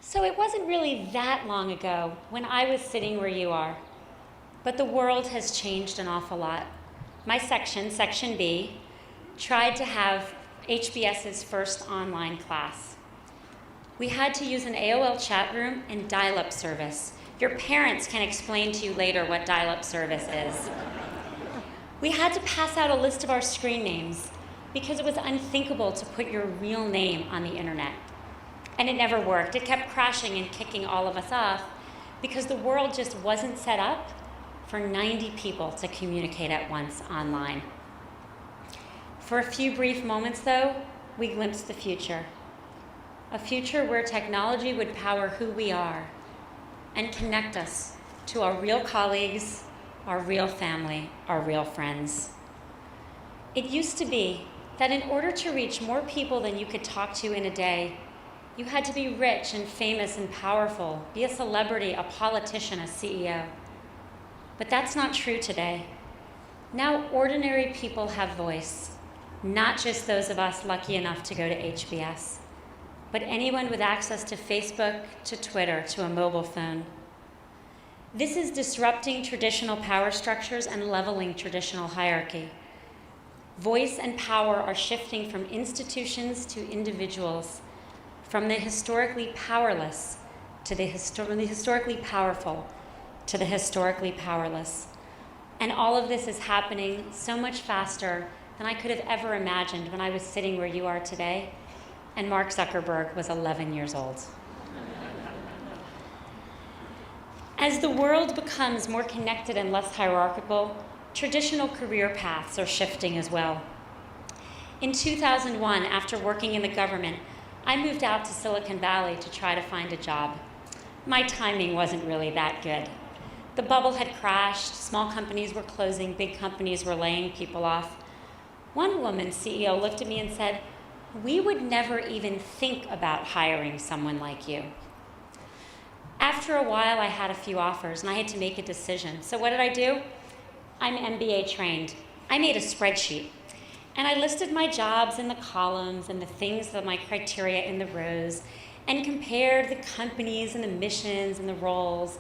So it wasn't really that long ago when I was sitting where you are, but the world has changed an awful lot. My section, Section B, tried to have HBS's first online class. We had to use an AOL chat room and dial-up service. Your parents can explain to you later what dial-up service is. We had to pass out a list of our screen names because it was unthinkable to put your real name on the internet. And it never worked. It kept crashing and kicking all of us off because the world just wasn't set up for 90 people to communicate at once online. For a few brief moments, though, we glimpsed the future. A future where technology would power who we are and connect us to our real colleagues, our real family, our real friends. It used to be that in order to reach more people than you could talk to in a day, you had to be rich and famous and powerful, be a celebrity, a politician, a CEO. But that's not true today. Now ordinary people have voice, not just those of us lucky enough to go to HBS, but anyone with access to Facebook, to Twitter, to a mobile phone. This is disrupting traditional power structures and leveling traditional hierarchy. Voice and power are shifting from institutions to individuals, from the historically powerless to the historically powerful to the historically powerless. And all of this is happening so much faster than I could have ever imagined when I was sitting where you are today and Mark Zuckerberg was 11 years old. As the world becomes more connected and less hierarchical, traditional career paths are shifting as well. In 2001, after working in the government, I moved out to Silicon Valley to try to find a job. My timing wasn't really that good. The bubble had crashed, small companies were closing, big companies were laying people off. One woman CEO looked at me and said, "We would never even think about hiring someone like you." After a while, I had a few offers and I had to make a decision. So what did I do? I'm MBA trained. I made a spreadsheet. And I listed my jobs in the columns and the things that my criteria in the rows and compared the companies and the missions and the roles.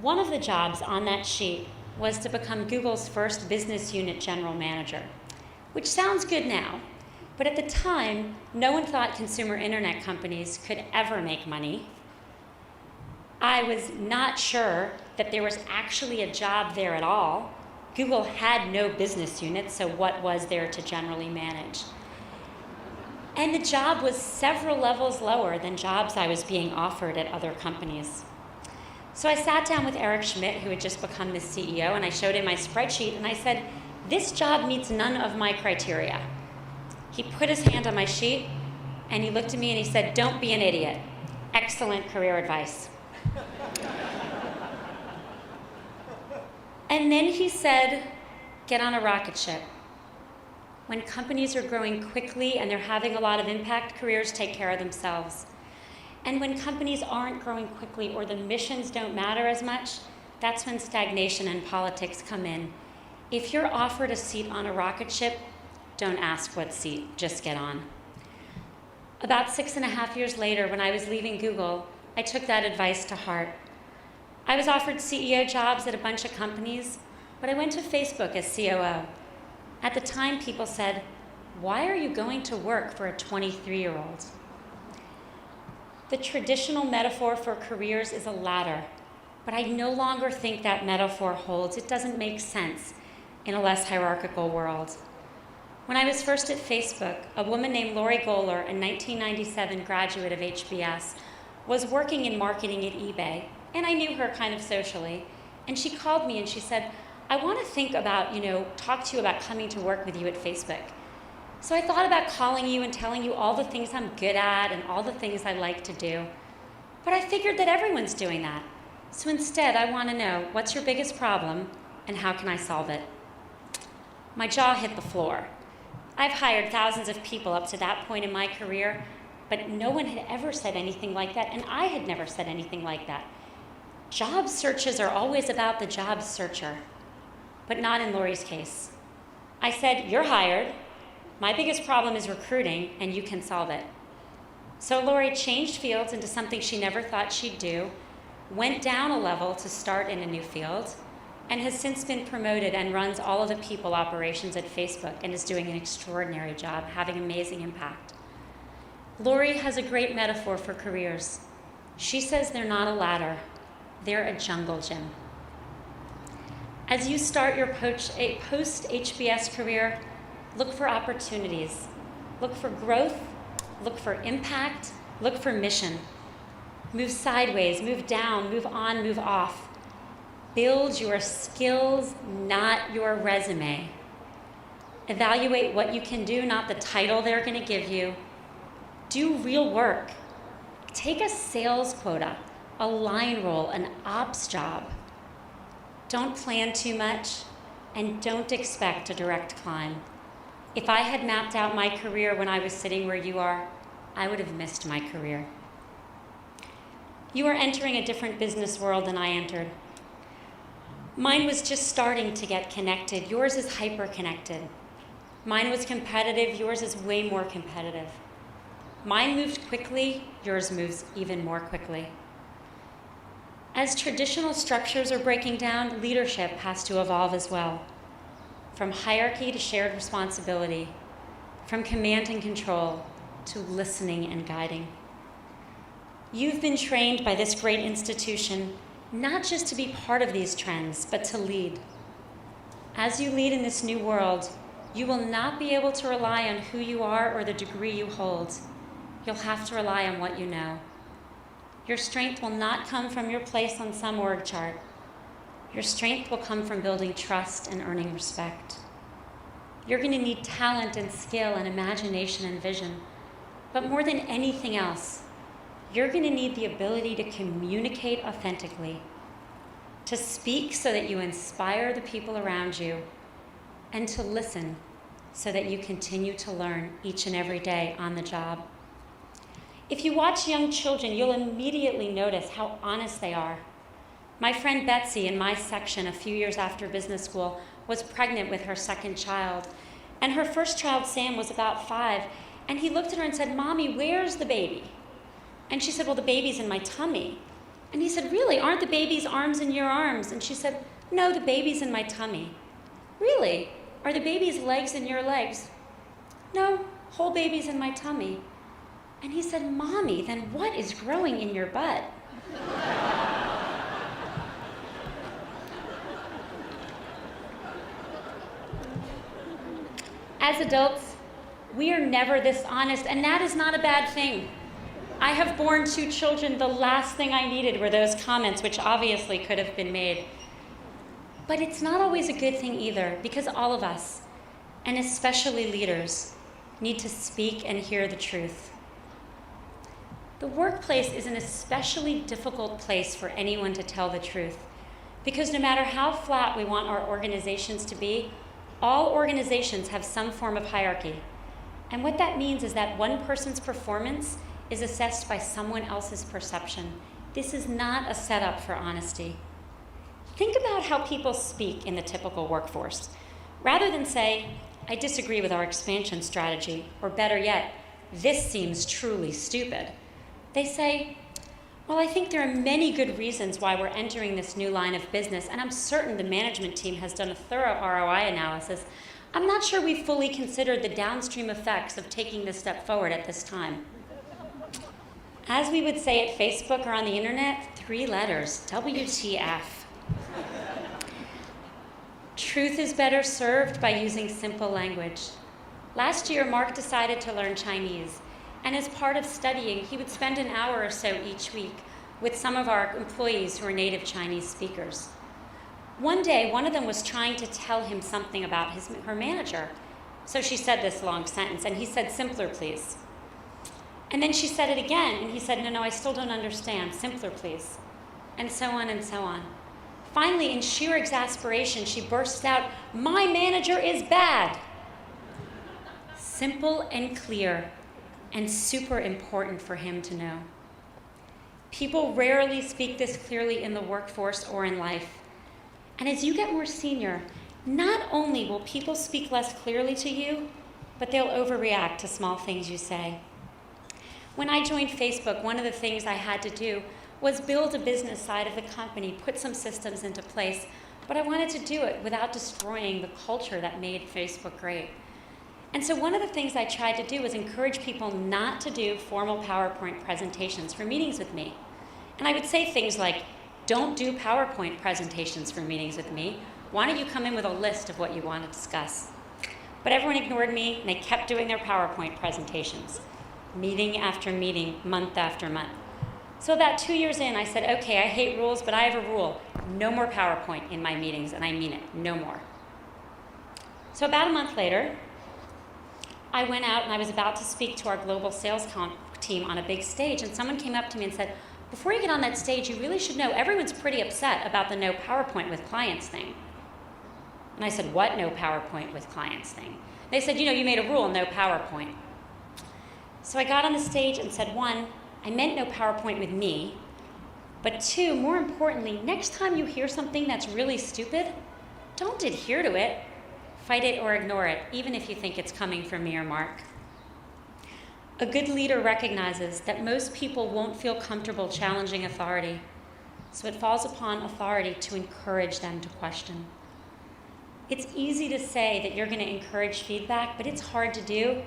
One of the jobs on that sheet was to become Google's first business unit general manager, which sounds good now, but at the time, no one thought consumer internet companies could ever make money. I was not sure that there was actually a job there at all. Google had no business units, so what was there to generally manage? And the job was several levels lower than jobs I was being offered at other companies. So I sat down with Eric Schmidt, who had just become the CEO, and I showed him my spreadsheet, and I said, "This job meets none of my criteria." He put his hand on my sheet, and he looked at me and he said, "Don't be an idiot. Excellent career advice." And then he said, "Get on a rocket ship. When companies are growing quickly and they're having a lot of impact, careers take care of themselves. And when companies aren't growing quickly or the missions don't matter as much, that's when stagnation and politics come in. If you're offered a seat on a rocket ship, don't ask what seat, just get on." About 6.5 years later, when I was leaving Google, I took that advice to heart. I was offered CEO jobs at a bunch of companies, but I went to Facebook as COO. At the time, people said, "Why are you going to work for a 23-year-old? The traditional metaphor for careers is a ladder, but I no longer think that metaphor holds. It doesn't make sense in a less hierarchical world. When I was first at Facebook, a woman named Lori Goler, a 1997 graduate of HBS, was working in marketing at eBay. And I knew her kind of socially. And she called me and she said, "I want to think about, talk to you about coming to work with you at Facebook." So I thought about calling you and telling you all the things I'm good at and all the things I like to do. But I figured that everyone's doing that. So instead, I want to know, what's your biggest problem and how can I solve it? My jaw hit the floor. I've hired thousands of people up to that point in my career, but no one had ever said anything like that, and I had never said anything like that. Job searches are always about the job searcher, but not in Lori's case. I said, "You're hired. My biggest problem is recruiting, and you can solve it." So Lori changed fields into something she never thought she'd do, went down a level to start in a new field, and has since been promoted and runs all of the people operations at Facebook and is doing an extraordinary job, having amazing impact. Lori has a great metaphor for careers. She says they're not a ladder, they're a jungle gym. As you start your post-HBS career, look for opportunities. Look for growth, look for impact, look for mission. Move sideways, move down, move on, move off. Build your skills, not your resume. Evaluate what you can do, not the title they're going to give you. Do real work. Take a sales quota, a line role, an ops job. Don't plan too much, and don't expect a direct climb. If I had mapped out my career when I was sitting where you are, I would have missed my career. You are entering a different business world than I entered. Mine was just starting to get connected. Yours is hyper-connected. Mine was competitive. Yours is way more competitive. Mine moved quickly. Yours moves even more quickly. As traditional structures are breaking down, leadership has to evolve as well. From hierarchy to shared responsibility, from command and control to listening and guiding. You've been trained by this great institution not just to be part of these trends, but to lead. As you lead in this new world, you will not be able to rely on who you are or the degree you hold. You'll have to rely on what you know. Your strength will not come from your place on some org chart. Your strength will come from building trust and earning respect. You're going to need talent and skill and imagination and vision. But more than anything else, you're going to need the ability to communicate authentically, to speak so that you inspire the people around you, and to listen so that you continue to learn each and every day on the job. If you watch young children, you'll immediately notice how honest they are. My friend Betsy in my section a few years after business school was pregnant with her second child. And her first child, Sam, was about 5. And he looked at her and said, "Mommy, where's the baby?" And she said, "Well, the baby's in my tummy." And he said, "Really? Aren't the baby's arms in your arms?" And she said, "No, the baby's in my tummy." "Really? Are the baby's legs in your legs?" "No, whole baby's in my tummy." And he said, "Mommy, then what is growing in your butt?" As adults, we are never this honest, and that is not a bad thing. I have borne 2 children. The last thing I needed were those comments, which obviously could have been made. But it's not always a good thing either, because all of us, and especially leaders, need to speak and hear the truth. The workplace is an especially difficult place for anyone to tell the truth, because no matter how flat we want our organizations to be, all organizations have some form of hierarchy. And what that means is that one person's performance is assessed by someone else's perception. This is not a setup for honesty. Think about how people speak in the typical workforce. Rather than say, "I disagree with our expansion strategy," or better yet, "This seems truly stupid," they say, "Well, I think there are many good reasons why we're entering this new line of business, and I'm certain the management team has done a thorough ROI analysis. I'm not sure we've fully considered the downstream effects of taking this step forward at this time." As we would say at Facebook or on the internet, 3 letters, WTF. Truth is better served by using simple language. Last year, Mark decided to learn Chinese. And as part of studying, he would spend an hour or so each week with some of our employees who are native Chinese speakers. One day, one of them was trying to tell him something about her manager. So she said this long sentence, and he said, "Simpler, please." And then she said it again, and he said, No, I still don't understand. Simpler, please." And so on and so on. Finally, in sheer exasperation, she burst out, "My manager is bad." Simple and clear, and super important for him to know. People rarely speak this clearly in the workforce or in life. And as you get more senior, not only will people speak less clearly to you, but they'll overreact to small things you say. When I joined Facebook, one of the things I had to do was build a business side of the company, put some systems into place, but I wanted to do it without destroying the culture that made Facebook great. And so one of the things I tried to do was encourage people not to do formal PowerPoint presentations for meetings with me. And I would say things like, don't do PowerPoint presentations for meetings with me. Why don't you come in with a list of what you want to discuss? But everyone ignored me, and they kept doing their PowerPoint presentations, meeting after meeting, month after month. So about 2 years in, I said, okay, I hate rules, but I have a rule. No more PowerPoint in my meetings, and I mean it, no more. So about a month later, I went out and I was about to speak to our global sales team on a big stage, and someone came up to me and said, before you get on that stage, you really should know everyone's pretty upset about the no PowerPoint with clients thing. And I said, what no PowerPoint with clients thing? They said, you made a rule, no PowerPoint. So I got on the stage and said, one, I meant no PowerPoint with me, but two, more importantly, next time you hear something that's really stupid, don't adhere to it. Fight it or ignore it, even if you think it's coming from me or Mark. A good leader recognizes that most people won't feel comfortable challenging authority, so it falls upon authority to encourage them to question. It's easy to say that you're going to encourage feedback, but it's hard to do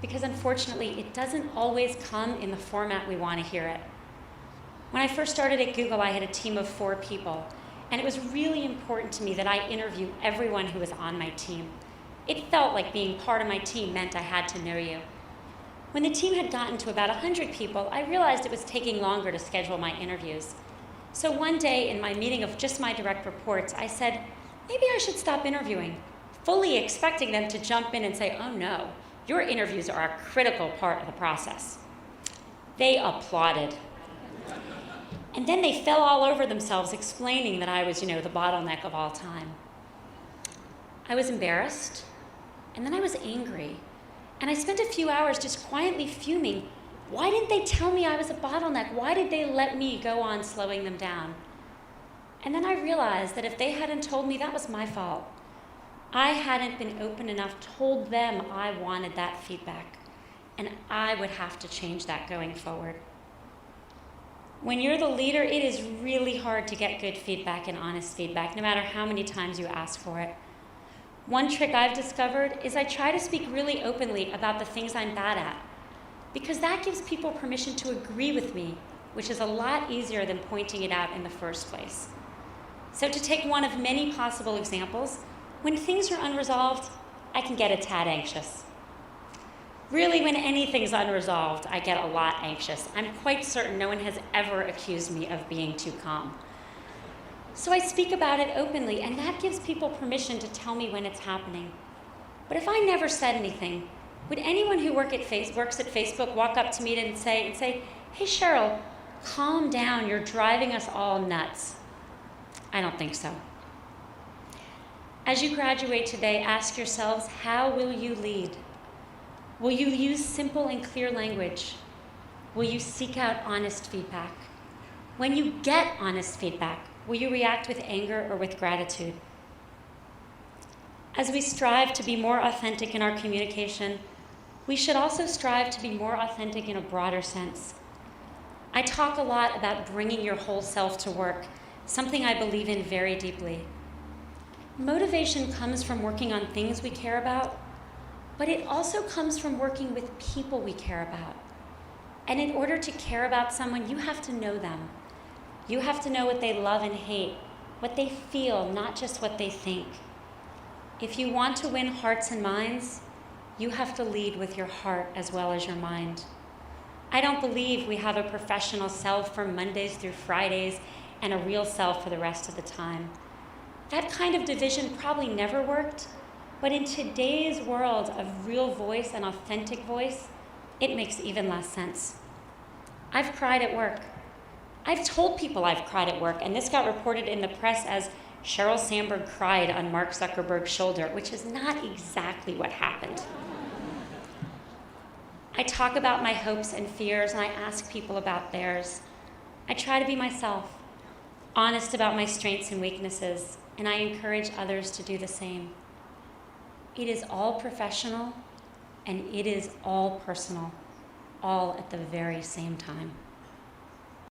because unfortunately it doesn't always come in the format we want to hear it. When I first started at Google, I had a team of 4 people, and it was really important to me that I interview everyone who was on my team. It felt like being part of my team meant I had to know you. When the team had gotten to about 100 people, I realized it was taking longer to schedule my interviews. So one day in my meeting of just my direct reports, I said, maybe I should stop interviewing, fully expecting them to jump in and say, oh no, your interviews are a critical part of the process. They applauded. And then they fell all over themselves explaining that I was, the bottleneck of all time. I was embarrassed, and then I was angry. And I spent a few hours just quietly fuming. Why didn't they tell me I was a bottleneck? Why did they let me go on slowing them down? And then I realized that if they hadn't told me, that was my fault. I hadn't been open enough, told them I wanted that feedback, and I would have to change that going forward. When you're the leader, it is really hard to get good feedback and honest feedback, no matter how many times you ask for it. One trick I've discovered is I try to speak really openly about the things I'm bad at, because that gives people permission to agree with me, which is a lot easier than pointing it out in the first place. So to take one of many possible examples, when things are unresolved, I can get a tad anxious. Really, when anything's unresolved, I get a lot anxious. I'm quite certain no one has ever accused me of being too calm. So I speak about it openly, and that gives people permission to tell me when it's happening. But if I never said anything, would anyone who works at Facebook walk up to me and say, hey Cheryl, calm down, you're driving us all nuts? I don't think so. As you graduate today, ask yourselves, how will you lead? Will you use simple and clear language? Will you seek out honest feedback? When you get honest feedback, will you react with anger or with gratitude? As we strive to be more authentic in our communication, we should also strive to be more authentic in a broader sense. I talk a lot about bringing your whole self to work, something I believe in very deeply. Motivation comes from working on things we care about, but it also comes from working with people we care about. And in order to care about someone, you have to know them. You have to know what they love and hate, what they feel, not just what they think. If you want to win hearts and minds, you have to lead with your heart as well as your mind. I don't believe we have a professional self from Mondays through Fridays and a real self for the rest of the time. That kind of division probably never worked, but in today's world of real voice and authentic voice, it makes even less sense. I've cried at work. I've told people I've cried at work, and this got reported in the press as Sheryl Sandberg cried on Mark Zuckerberg's shoulder, which is not exactly what happened. I talk about my hopes and fears, and I ask people about theirs. I try to be myself, honest about my strengths and weaknesses, and I encourage others to do the same. It is all professional, and it is all personal. all at the very same time.